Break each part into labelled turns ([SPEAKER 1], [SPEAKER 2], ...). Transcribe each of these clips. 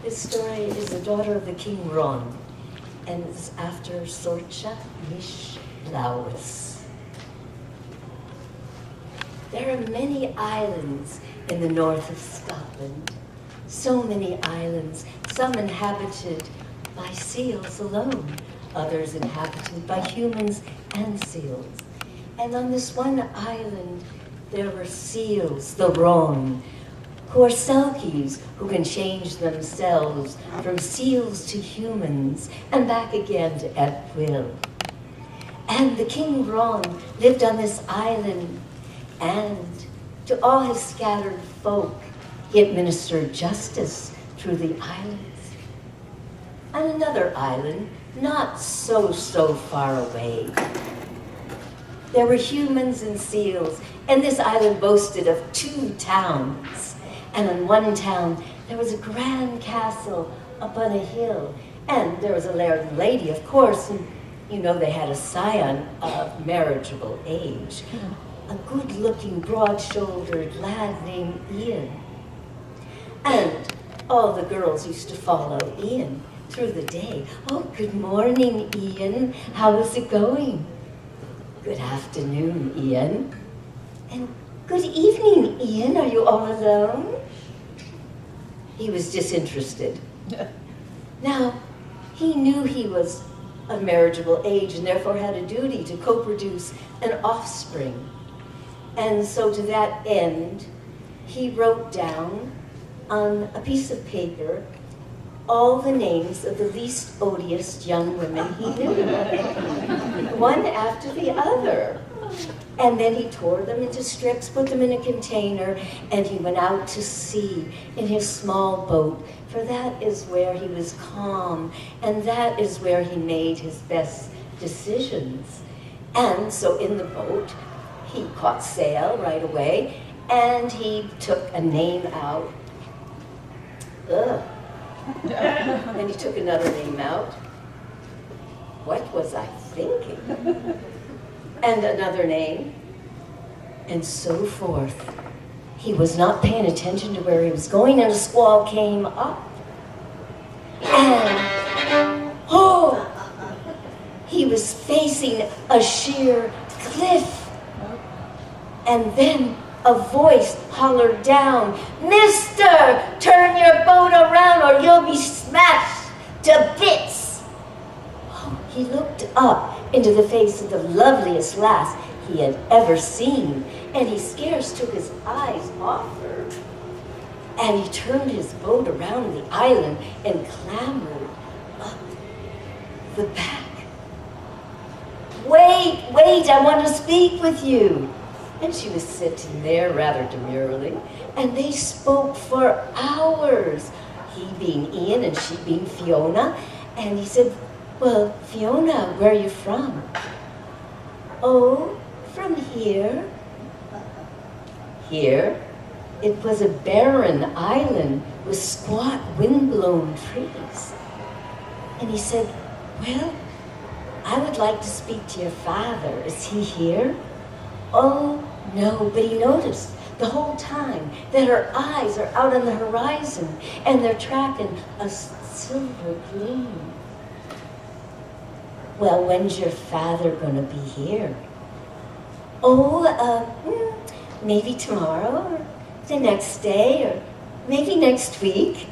[SPEAKER 1] This story is the daughter of the King Ron, and it's after Sorcha Mish Lawis. There are many islands in the north of Scotland. So many islands, some inhabited by seals alone, others inhabited by humans and seals. And on this one island, there were seals, the Ron, who are selkies, who can change themselves from seals to humans and back again at will. And the King Ron lived on this island, and to all his scattered folk, he administered justice through the islands. On another island, not so far away, there were humans and seals, and this island boasted of 2 towns. And in one town, there was a grand castle up on a hill. And there was a laird and lady, of course, and you know they had a scion of marriageable age. A good-looking, broad-shouldered lad named Ian. And all the girls used to follow Ian through the day. Oh, good morning, Ian. How is it going? Good afternoon, Ian. And good evening, Ian. Are you all alone? He was disinterested. Now, he knew he was of marriageable age and therefore had a duty to co-produce an offspring. And so to that end, he wrote down on a piece of paper all the names of the least odious young women he knew, one after the other. And then he tore them into strips, put them in a container, and he went out to sea in his small boat, for that is where he was calm, and that is where he made his best decisions. And so in the boat, he caught sail right away, and he took a name out. Ugh. Then he took another name out. What was I thinking? And another name, and so forth. He was not paying attention to where he was going, and a squall came up. And, oh, he was facing a sheer cliff. And then a voice hollered down, "Mister, turn your boat around or you'll be smashed to bits." Oh, he looked up into the face of the loveliest lass he had ever seen, and he scarce took his eyes off her. And he turned his boat around the island and clambered up the back. Wait, I want to speak with you." And she was sitting there rather demurely, and they spoke for hours, he being Ian and she being Fiona. And he said, "Well, Fiona, where are you from?" "Oh, from here." Here? It was a barren island with squat wind-blown trees. And he said, "Well, I would like to speak to your father. Is he here?" "Oh, no," but he noticed the whole time that her eyes are out on the horizon and they're tracking a silver gleam. "Well, when's your father gonna be here?" "Oh, maybe tomorrow, or the next day, or maybe next week."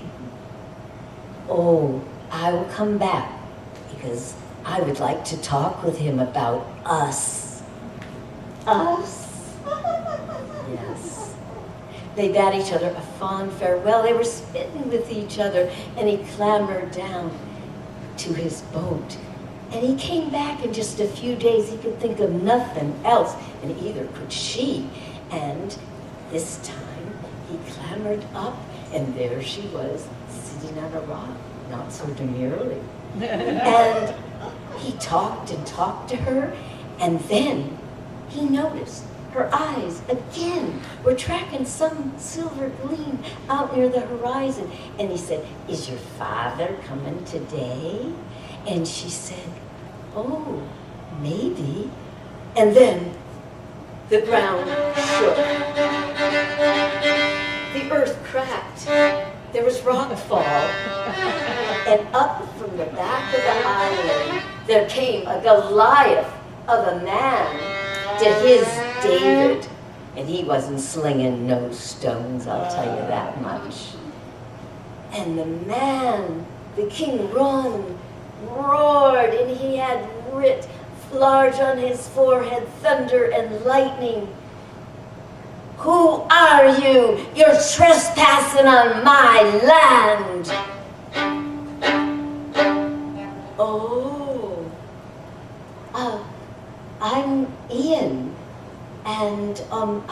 [SPEAKER 1] "Oh, I will come back because I would like to talk with him about us." Us? Yes. They bade each other a fond farewell. They were smitten with each other, and he clambered down to his boat. And he came back in just a few days. He could think of nothing else, and either could she. And this time, he clambered up, and there she was, sitting on a rock, not so demurely. And he talked and talked to her, and then he noticed her eyes again were tracking some silver gleam out near the horizon. And he said, "Is your father coming today?" And she said, "Oh, maybe." And then the ground shook. The earth cracked, there was rockfall, and up from the back of the island, there came a Goliath of a man to his David. And he wasn't slinging no stones, I'll tell you that much. And the man, the King Ron, roared, and he had writ large on his forehead, thunder and lightning. Who are you? You're trespassing on my land. Oh, I'm Ian. And I'm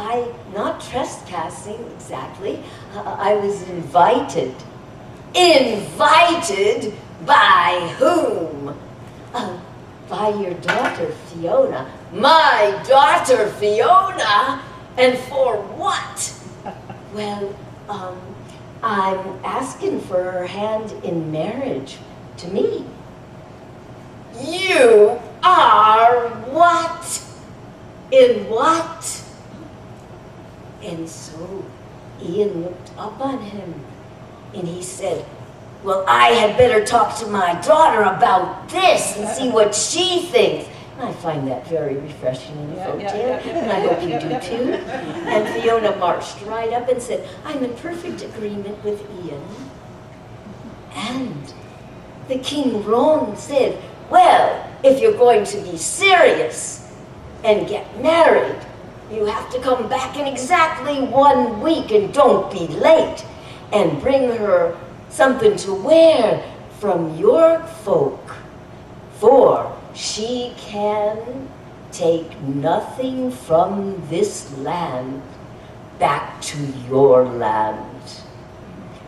[SPEAKER 1] not trespassing exactly. I was invited. Invited by whom? By your daughter, Fiona. My daughter, Fiona? And for what? Well, I'm asking for her hand in marriage to me. You are what? In what? And so Ian looked up on him and he said, well, I had better talk to my daughter about this and see what she thinks. And I find that very refreshing in a folk tale, and I hope you do too. And Fiona marched right up and said, I'm in perfect agreement with Ian. And the King Ron said, well, if you're going to be serious and get married, you have to come back in exactly 1 week and don't be late, and bring her something to wear from your folk, for she can take nothing from this land back to your land.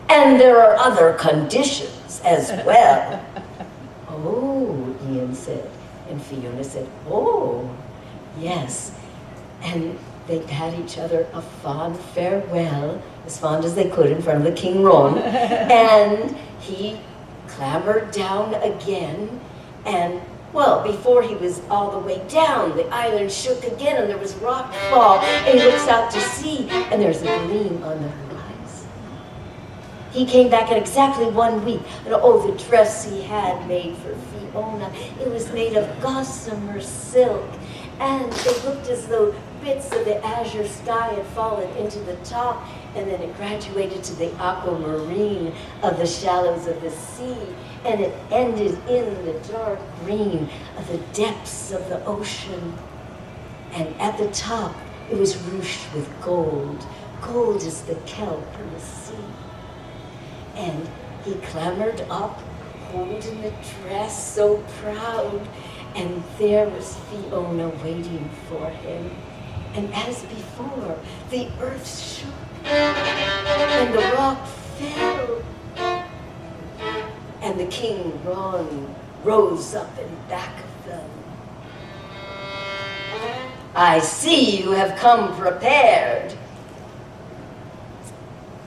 [SPEAKER 1] And there are other conditions as well. Oh, Ian said, and Fiona said, oh, yes. And they had each other a fond farewell, as fond as they could in front of the King Ron. And he clambered down again, and, well, before he was all the way down, the island shook again, and there was rock fall, and he looks out to sea, and there's a gleam on the horizon. He came back in exactly 1 week, and oh, the dress he had made for Fiona, it was made of gossamer silk, and it looked as though bits of the azure sky had fallen into the top, and then it graduated to the aquamarine of the shallows of the sea, and it ended in the dark green of the depths of the ocean. And at the top, it was ruched with gold. Gold is the kelp in the sea. And he clambered up, holding the dress, so proud, and there was Fiona waiting for him. And as before, the earth shook, and the rock fell, and the King Ron rose up in back of them. I see you have come prepared.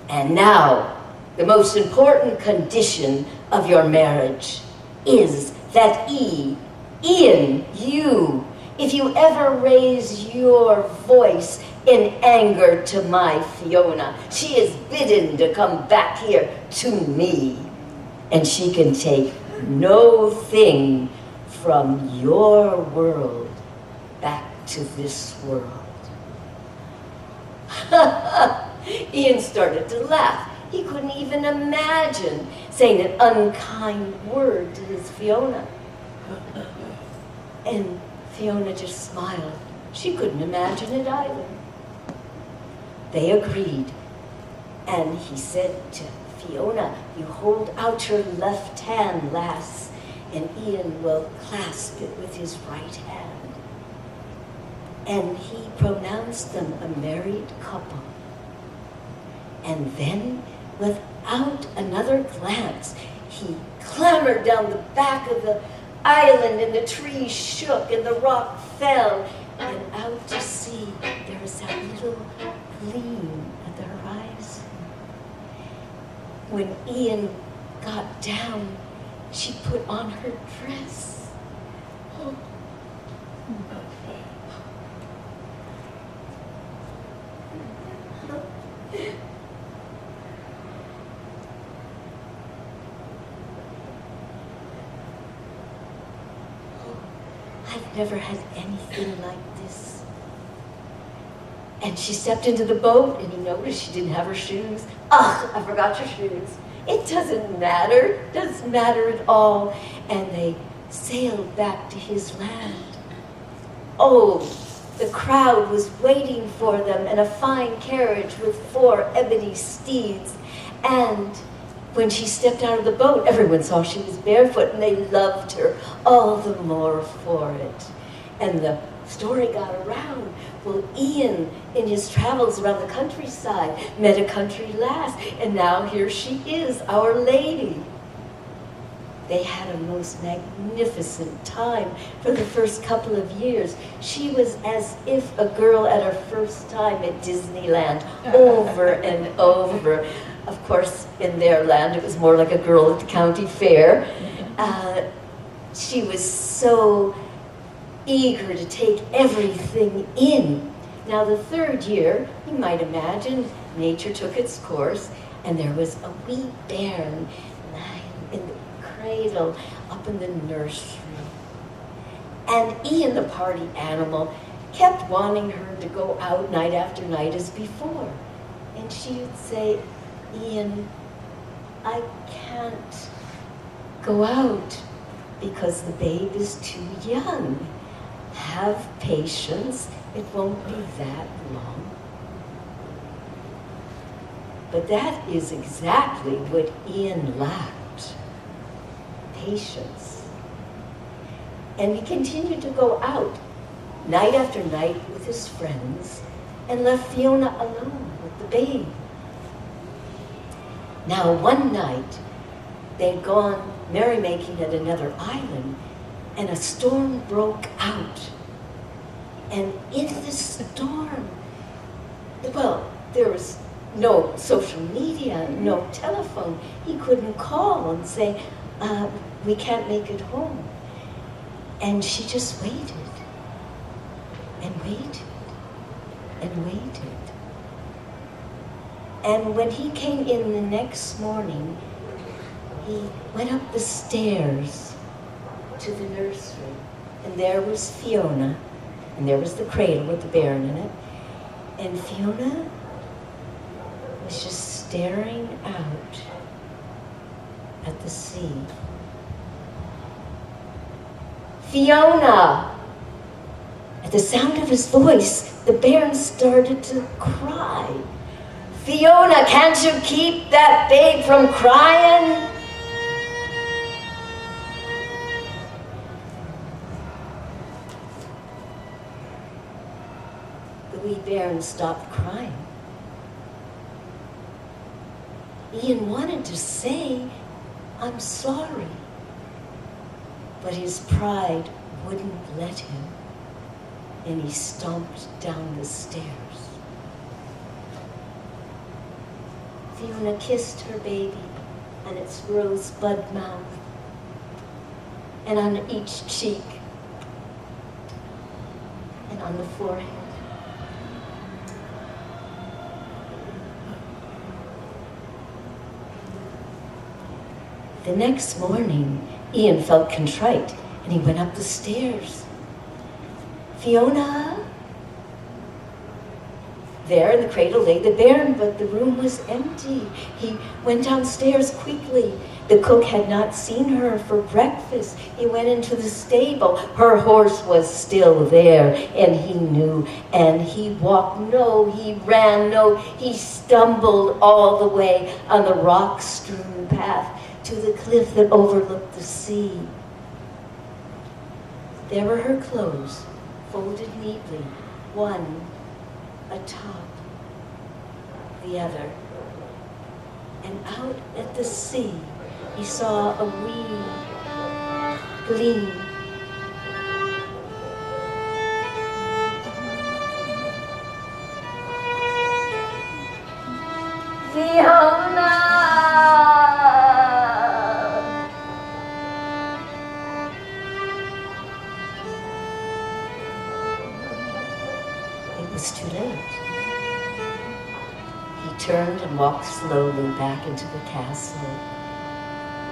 [SPEAKER 1] And now, the most important condition of your marriage is that Ian, you, if you ever raise your voice in anger to my Fiona, she is bidden to come back here to me, and she can take no thing from your world back to this world. Ian started to laugh. He couldn't even imagine saying an unkind word to his Fiona. And Fiona just smiled. She couldn't imagine it either. They agreed. And he said to Fiona, you hold out your left hand, lass, and Ian will clasp it with his right hand. And he pronounced them a married couple. And then, without another glance, he clambered down the back of the island, and the trees shook, and the rock fell, and out to sea there was that little gleam at the horizon. When Ian got down, she put on her dress. Oh. never had anything like this. And she stepped into the boat, and he noticed she didn't have her shoes. Ugh, I forgot your shoes. It doesn't matter at all. And they sailed back to his land. Oh, the crowd was waiting for them in a fine carriage with 4 ebony steeds. And when she stepped out of the boat, everyone saw she was barefoot, and they loved her all the more for it. And the story got around. Well, Ian, in his travels around the countryside, met a country lass, and now here she is, Our Lady. They had a most magnificent time for the first couple of years. She was as if a girl at her first time at Disneyland, over and over. Of course, in their land, it was more like a girl at the county fair. She was so eager to take everything in. Now, the 3rd year, you might imagine, nature took its course, and there was a wee bairn lying in the cradle up in the nursery. And Ian, the party animal, kept wanting her to go out night after night as before. And she would say, Ian, I can't go out because the babe is too young. Have patience, it won't be that long. But that is exactly what Ian lacked, patience. And he continued to go out night after night with his friends and left Fiona alone with the babe. Now, one night, they'd gone merrymaking at another island, and a storm broke out. And in the storm, well, there was no social media, no telephone. He couldn't call and say, we can't make it home. And she just waited, and waited, and waited. And when he came in the next morning, he went up the stairs to the nursery, and there was Fiona, and there was the cradle with the bairn in it, and Fiona was just staring out at the sea. Fiona! At the sound of his voice, the bairn started to cry. Fiona, can't you keep that babe from crying? The wee bairn stopped crying. Ian wanted to say, I'm sorry, but his pride wouldn't let him, and he stomped down the stairs. Fiona kissed her baby on its rosebud mouth and on each cheek and on the forehead. The next morning, Ian felt contrite, and he went up the stairs. Fiona? There in the cradle lay the bairn, but the room was empty. He went downstairs quickly. The cook had not seen her for breakfast. He went into the stable. Her horse was still there, and he knew. And he walked, no, he ran, no, he stumbled all the way on the rock-strewn path to the cliff that overlooked the sea. There were her clothes, folded neatly, one atop the other. And out at the sea, he saw a wee gleam. Fiona! It was too late. He turned and walked slowly back into the castle.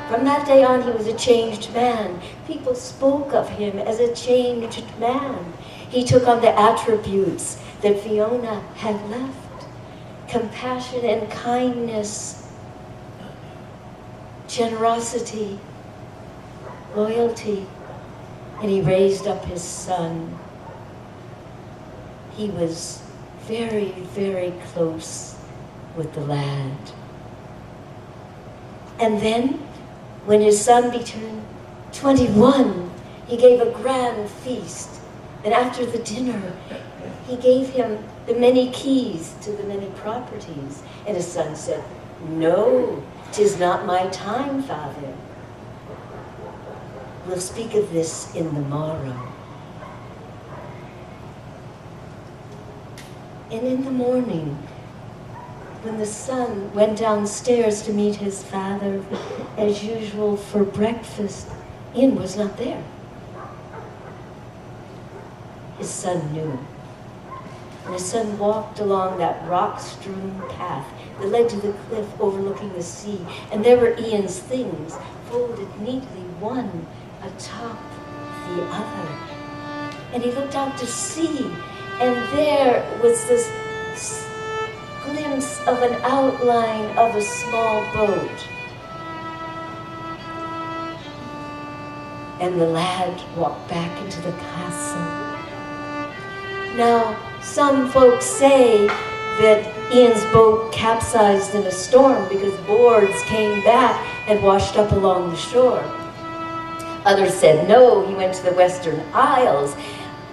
[SPEAKER 1] From that day on, he was a changed man. People spoke of him as a changed man. He took on the attributes that Fiona had left: compassion and kindness, generosity, loyalty, and he raised up his son. He was very, very close with the lad. And then, when his son turned 21, he gave a grand feast. And after the dinner, he gave him the many keys to the many properties. And his son said, "No, 'tis not my time, father. We'll speak of this in the morrow." And in the morning, when the son went downstairs to meet his father, as usual for breakfast, Ian was not there. His son knew. And his son walked along that rock-strewn path that led to the cliff overlooking the sea, and there were Ian's things, folded neatly, one atop the other. And he looked out to sea, and there was this glimpse of an outline of a small boat. And the lad walked back into the castle. Now, some folks say that Ian's boat capsized in a storm because boards came back and washed up along the shore. Others said no, he went to the Western Isles,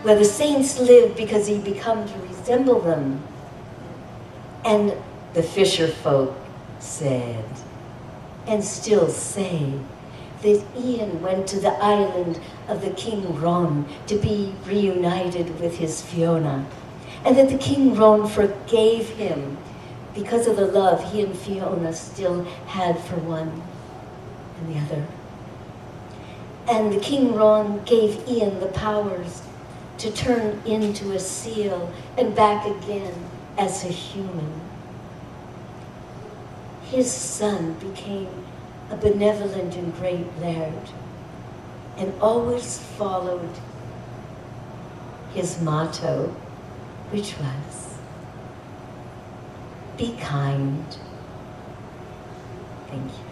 [SPEAKER 1] where the saints lived because he'd become to resemble them. And the fisher folk said, and still say, that Ian went to the island of the King Ron to be reunited with his Fiona, and that the King Ron forgave him because of the love he and Fiona still had for one and the other. And the King Ron gave Ian the powers to turn into a seal and back again as a human. His son became a benevolent and great laird, and always followed his motto, which was, be kind. Thank you.